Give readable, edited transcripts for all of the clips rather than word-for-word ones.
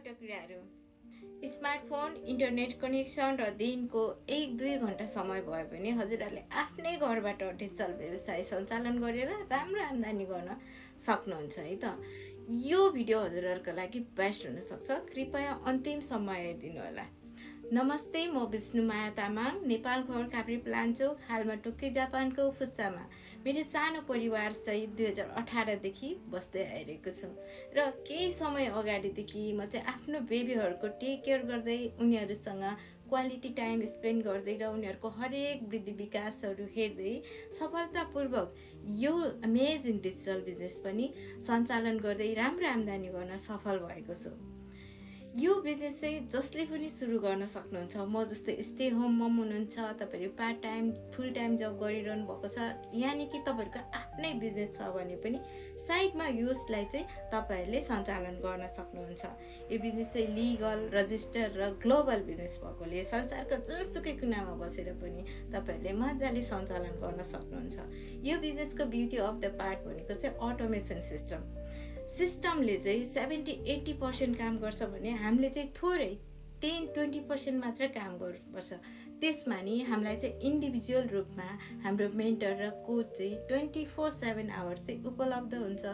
एउटा कुराहरू smartphone internet connection र दिनको 1-2 घण्टा समय भयो भने हजुरहरूले आफ्नै घरबाट डिजिटल व्यवसाय सञ्चालन गरेर राम्रो आम्दानी गर्न सक्नुहुन्छ है त। यो भिडियो हजुरहरूको लागि बेस्ट हुनसक्छ, कृपया अन्तिमसम्म हेरिदिनु होला। नमस्ते, म विष्णुमाया तामाङ, नेपाल घर काभ्रे प्लान्चोक, हालमा टोकियो जापानको फुस्तामा मेरो सानो परिवार सहित 2018 देखि बस्दै आइरहेको छु र केही समय अगाडिदेखि म चाहिँ आफ्नो बेबीहरूको टेक केयर गर्दै उनीहरूसँग क्वालिटी टाइम स्पेन्ड गर्दै र उनीहरूको हरेक वृद्धि विकासहरू हेर्दै सफलतापूर्वक यो अमेजिङ डिजिटल बिजनेस पनि सञ्चालन गर्दै राम्रो आम्दानी गर्न सफल भएको छु। यो बिजनेस चाहिँ जसले पनि सुरु गर्न सक्नुहुन्छ। म जस्तै स्टे होम मम हुनुहुन्छ, तपाईँहरू पार्ट टाइम फुल टाइम जब गरिरहनु भएको छ, यानि कि तपाईँहरूको आफ्नै बिजनेस छ भने पनि साइडमा यसलाई चाहिँ तपाईँहरूले सञ्चालन गर्न सक्नुहुन्छ। यो बिजनेस चाहिँ लिगल, रजिस्टर र ग्लोबल बिजनेस भएकोले संसारको जुनसुकै कुनामा बसेर पनि तपाईँहरूले मजाले सञ्चालन गर्न सक्नुहुन्छ। यो बिजनेसको ब्युटी अफ द पार्ट भनेको चाहिँ अटोमेसन सिस्टमले चाहिँ 70-80% काम गर्छ भने हामीले चाहिँ थोरै 10-20% मात्र काम गर्नुपर्छ। त्यसमा नि हामीलाई चाहिँ इन्डिभिजुअल रूपमा हाम्रो मेन्टर र कोच चाहिँ 24/7 आवर चाहिँ उपलब्ध हुन्छ।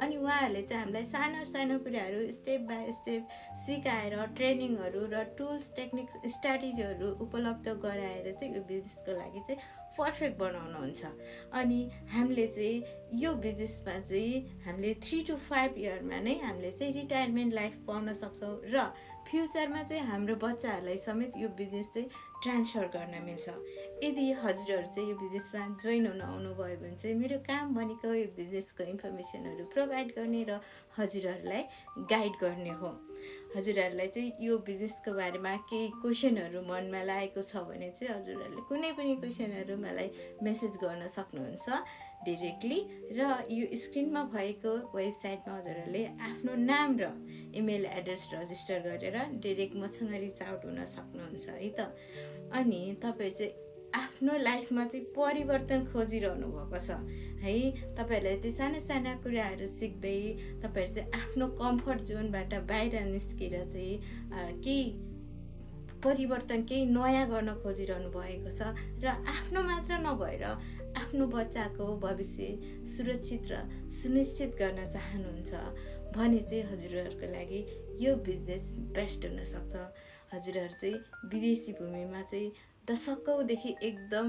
अनि उहाँहरूले चाहिँ हामीलाई सानो सानो कुराहरू स्टेप बाई स्टेप सिकाएर ट्रेनिङहरू र टुल्स टेक्निक्स स्ट्राटेजीहरू उपलब्ध गराएर चाहिँ यो बिजनेसको लागि चाहिँ पर्फेक्ट बनाउनुहुन्छ। अनि हामीले चाहिँ यो बिजनेसमा चाहिँ हामीले 3 to 5 इयरमा नै हामीले चाहिँ रिटायरमेन्ट लाइफ पाउन सक्छौँ र फ्युचरमा चाहिँ हाम्रो बच्चाहरूलाई समेत यो बिजनेस चाहिँ ट्रान्सफर गर्न मिल्छ। यदि हजुरहरू चाहिँ यो बिजनेसमा जोइन हुन आउनुभयो भने चाहिँ मेरो काम भनेको यो बिजनेसको इन्फर्मेसनहरू प्रोभाइड गर्ने र हजुरहरूलाई गाइड गर्ने हो। हजुरहरूलाई चाहिँ यो बिजनेसको बारेमा केही क्वेसनहरू मनमा लागेको छ भने चाहिँ हजुरहरूले कुनै पनि क्वेसनहरू मलाई मेसेज गर्न सक्नुहुन्छ डिरेक्टली, र यो स्क्रिनमा भएको वेबसाइटमा हजुरहरूले आफ्नो नाम र इमेल एड्रेस रजिस्टर गरेर डिरेक्ट मसँग रिच आउट हुन सक्नुहुन्छ है त। अनि तपाईँ चाहिँ आफ्नो लाइफमा चाहिँ परिवर्तन खोजिरहनु भएको छ है। तपाईँहरूले चाहिँ साना साना कुराहरू सिक्दै तपाईँहरू चाहिँ आफ्नो कम्फर्ट जोनबाट बाहिर निस्केर चाहिँ केही परिवर्तन, केही नयाँ गर्न खोजिरहनु भएको छ र आफ्नो मात्र नभएर आफ्नो बच्चाको भविष्य सुरक्षित र सुनिश्चित गर्न चाहनुहुन्छ भने चाहिँ हजुरहरूको लागि यो बिजनेस बेस्ट हुनसक्छ। हजुरहरू चाहिँ विदेशी भूमिमा चाहिँ दशकौँदेखि एकदम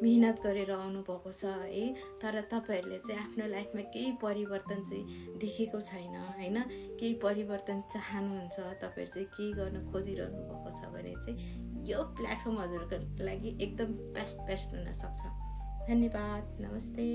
मिहिनेत गरेर आउनुभएको छ है, तर तपाईँहरूले चाहिँ आफ्नो लाइफमा केही परिवर्तन चाहिँ देखेको छैन होइन, केही परिवर्तन चाहनुहुन्छ, तपाईँहरू चाहिँ केही गर्न खोजिरहनु भएको छ भने चाहिँ यो प्लेटफर्म हजुरहरूको लागि एकदम बेस्ट हुनसक्छ। धन्यवाद, नमस्ते।